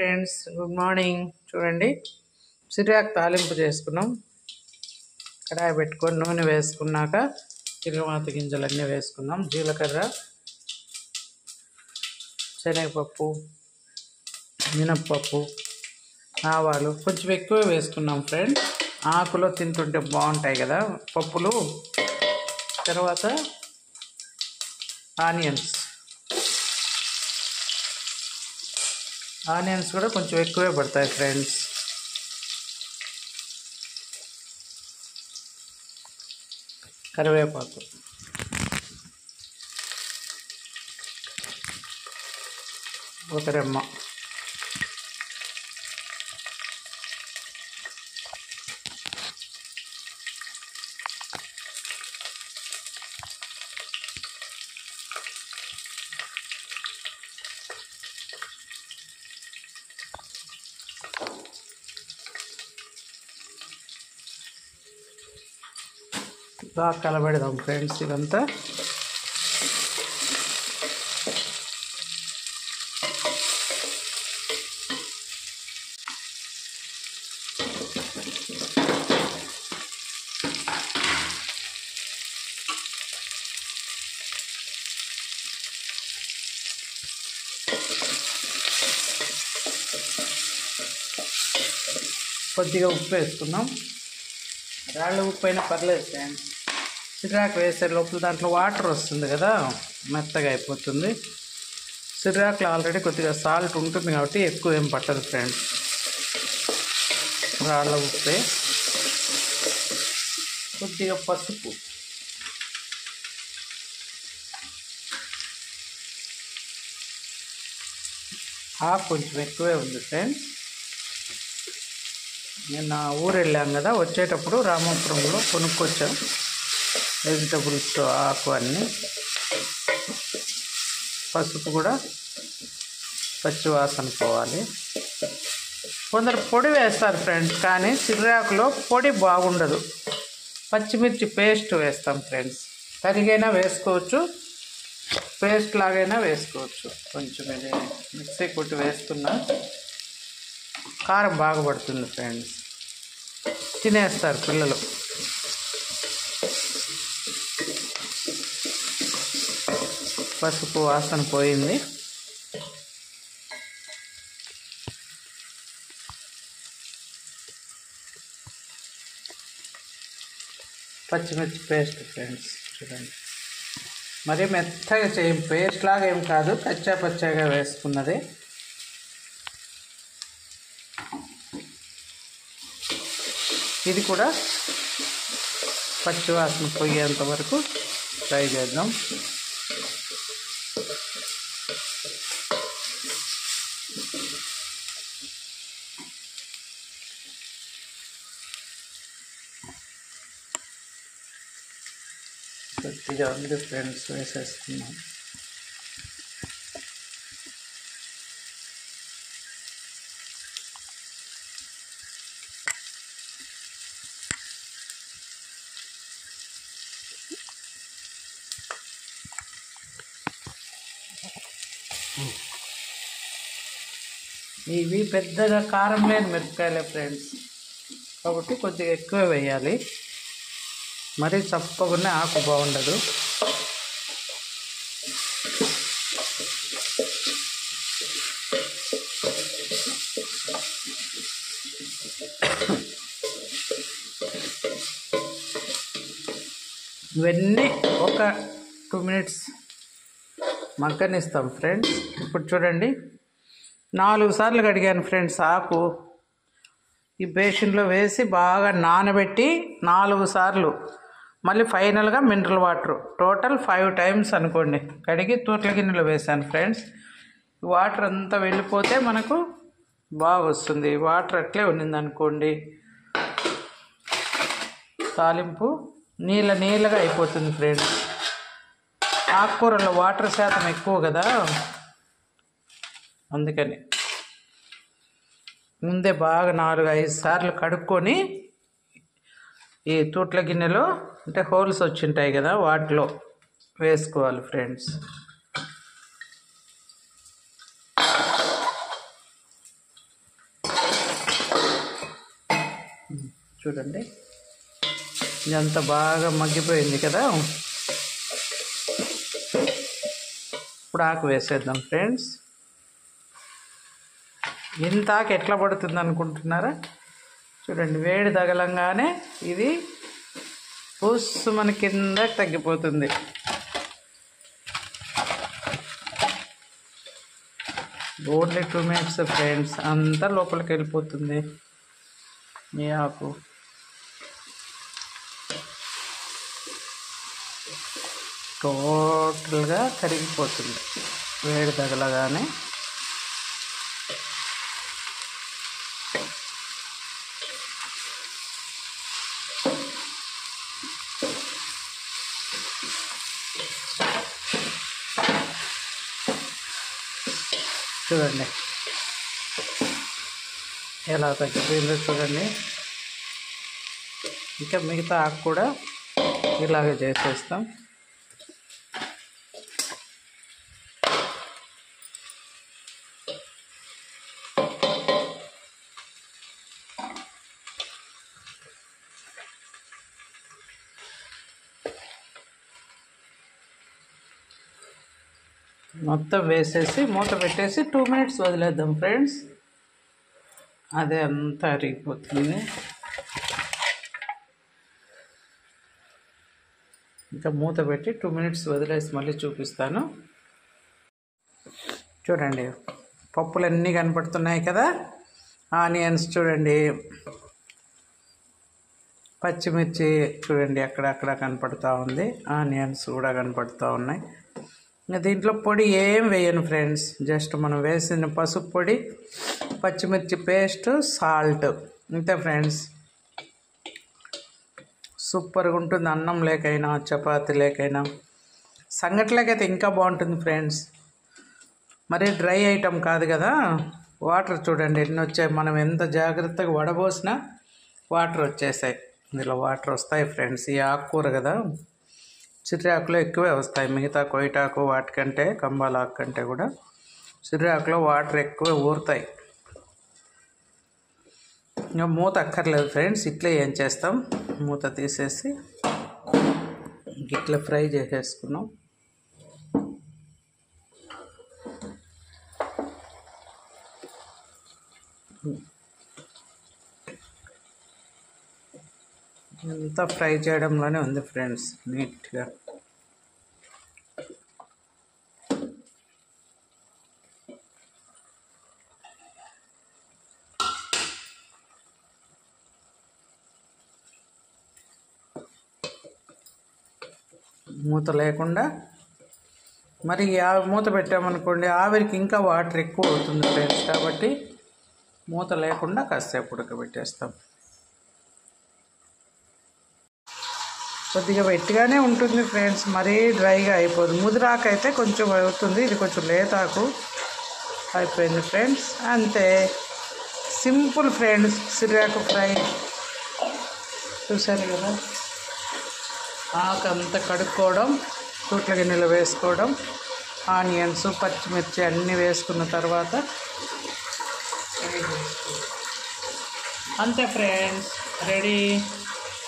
Friends, good morning. చూడండి, సిరియాకు తాలింపు చేసుకున్నాం. కడాయి పెట్టుకొని నూనె వేసుకున్నాక తిరుగుమాత గింజలన్నీ వేసుకున్నాం. జీలకర్ర, శనగపప్పు, మినప్పప్పు, ఆవాలు కొంచెం ఎక్కువ వేసుకున్నాం ఫ్రెండ్స్. ఆకులో తింటుంటే బాగుంటాయి కదా పప్పులు. తర్వాత ఆనియన్స్ కూడా కొంచెం ఎక్కువే పడతాయి ఫ్రెండ్స్. కరివేపాకు, ఒక రెమ్మ, బాగా కలబెడదాం ఫ్రెండ్స్. ఇదంతా కొద్దిగా ఉప్పు వేసుకున్నాం. రాళ్ళ ఉప్పు అయినా పర్లేదు ఫ్రెండ్స్. సిర్రాకు వేసే లోపల దాంట్లో వాటర్ వస్తుంది కదా, మెత్తగా అయిపోతుంది. సిర్రాకులో ఆల్రెడీ కొద్దిగా సాల్ట్ ఉంటుంది కాబట్టి ఎక్కువ ఏం పట్టదు ఫ్రెండ్స్. రాళ్ళ ఉప్పే, కొద్దిగా పసుపు, కొంచెం ఎక్కువే ఉంది ఫ్రెండ్స్. నేను ఊరు వెళ్ళాం కదా, వచ్చేటప్పుడు రామాపురంలో కొనుక్కొచ్చాం వెజిటబుల్స్, ఆకు అన్నీ. పసుపు కూడా పచ్చి వాసన పోవాలి. కొందరు పొడి వేస్తారు ఫ్రెండ్స్, కానీ సిర్రాకులో పొడి బాగుండదు. పచ్చిమిర్చి పేస్ట్ వేస్తాం ఫ్రెండ్స్. తరిగైనా వేసుకోవచ్చు, పేస్ట్ లాగైనా వేసుకోవచ్చు. కొంచెం ఇది మిక్సీ కొట్టి వేస్తున్నా, కారం బాగా పడుతుంది ఫ్రెండ్స్. తినేస్తారు పిల్లలు. పసుపు వాసన పోయింది. పచ్చిమిర్చి పేస్ట్ ఫ్రెండ్స్. చూడండి, మరీ మెత్తగా చేయం, పేస్ట్ లాగా ఏం కాదు, కచ్చా పచ్చాగా వేసుకున్నది. ఇది కూడా పచ్చి వాసన పోయేంత వరకు ఫ్రై చేద్దాం. కొద్దిగా ఉంది ఫ్రెండ్స్, వేసేసుకున్నాం. ఇవి పెద్దగా కారం లేని మిరపకాయలే ఫ్రెండ్స్, కాబట్టి కొద్దిగా ఎక్కువ వేయాలి. మరీ చప్పగానే ఆకు బాగుండదు. ఇవన్నీ ఒక 2 minutes మగ్గనిస్తాం ఫ్రెండ్స్. ఇప్పుడు చూడండి, 4 సార్లు కడిగాను ఫ్రెండ్స్. ఆకు ఈ బేషన్లో వేసి బాగా నానబెట్టి 4 సార్లు, మళ్ళీ ఫైనల్గా మినరల్ వాటర్, టోటల్ 5 times అనుకోండి. కడిగి తూట్ల గిన్నెలో వేసాను ఫ్రెండ్స్. వాటర్ అంతా వెళ్ళిపోతే మనకు బాగా వస్తుంది. వాటర్ అట్లే ఉన్నింది అనుకోండి, తాలింపు నీళ్ళగా అయిపోతుంది ఫ్రెండ్స్. ఆకుకూరలో వాటర్ శాతం ఎక్కువ కదా, అందుకని ముందే బాగా 4-5 సార్లు కడుక్కొని ఈ తూట్ల గిన్నెలో, అంటే హోల్స్ వచ్చింటాయి కదా, వాటిలో వేసుకోవాలి ఫ్రెండ్స్. చూడండి ఇదంతా బాగా మగ్గిపోయింది కదా. ఇప్పుడు ఆకు వేసేద్దాం ఫ్రెండ్స్. ఇంత ఆకు ఎట్లా పడుతుంది అనుకుంటున్నారా? చూడండి వేడి తగలంగానే ఇది పుస్సు మన కింద తగ్గిపోతుంది. ఓన్లీ 2 minutes ఫ్రెండ్స్, అంతా లోపలికి వెళ్ళిపోతుంది ఈ ఆకు. టోటల్గా కరిగిపోతుంది వేడి తగలగానే. చూడండి ఎలా తగ్గిపోయిందో చూడండి. ఇంకా మిగతా ఆకు కూడా ఇలాగే చేసేస్తాం. మొత్తం వేసేసి మూత పెట్టేసి 2 minutes వదిలేద్దాం ఫ్రెండ్స్. అదే అంతా అరిగిపోతుంది. ఇంకా మూత పెట్టి 2 minutes వదిలేసి మళ్ళీ చూపిస్తాను. చూడండి పప్పులన్నీ కనపడుతున్నాయి కదా. ఆనియన్స్ చూడండి, పచ్చిమిర్చి చూడండి అక్కడక్కడ కనపడుతూ ఉంది, ఆనియన్స్ కూడా కనపడుతూ ఉన్నాయి. దీంట్లో పొడి ఏం వేయను ఫ్రెండ్స్, జస్ట్ మనం వేసిన పసుపు పొడి, పచ్చిమిర్చి పేస్ట్, సాల్ట్, అంతే ఫ్రెండ్స్. సూపర్గా ఉంటుంది అన్నం లేకైనా చపాతీ లేకైనా. సంగట్లేకైతే ఇంకా బాగుంటుంది ఫ్రెండ్స్. మరి డ్రై ఐటమ్ కాదు కదా. వాటర్ చూడండి ఎన్ని వచ్చాయి, మనం ఎంత జాగ్రత్తగా వడబోసినా వాటర్ వచ్చేసాయి. ఇందులో వాటర్ వస్తాయి ఫ్రెండ్స్. ఈ ఆకుకూర కదా, సిర్రాకులో ఎక్కువే వస్తాయి. మిగతా కొయిటాకు వాటికంటే, కంబాలాకు కంటే కూడా సిర్రాకులో వాటర్ ఎక్కువ ఊరుతాయి. ఇంకా మూత అక్కర్లేదు ఫ్రెండ్స్. ఇట్లా ఏం చేస్తాం, మూత తీసేసి ఇట్లా ఫ్రై చేసేసుకున్నాం. అంతా ఫ్రై చేయడంలోనే ఉంది ఫ్రెండ్స్ నీట్గా. మూత లేకుండా మరి మూత పెట్టామనుకోండి ఆవిరికి ఇంకా వాటర్ ఎక్కువ అవుతుంది ఫ్రెండ్స్. కాబట్టి మూత లేకుండా కాసేపు ఉడకబెట్టేస్తాం. కొద్దిగా వెట్టిగానే ఉంటుంది ఫ్రెండ్స్, మరీ డ్రైగా అయిపోదు. ముదిరాకు అయితే కొంచెం అవుతుంది, ఇది కొంచెం లేతాకు అయిపోయింది ఫ్రెండ్స్. అంతే సింపుల్ ఫ్రెండ్స్ సిర్రాకు ఫ్రై. చూసారు కదా, ఆకు అంతా కడుక్కోవడం, చూట్ల గిన్నెలో వేసుకోవడం, ఆనియన్స్ పచ్చిమిర్చి అన్నీ వేసుకున్న తర్వాత అంతే ఫ్రెండ్స్ రెడీ.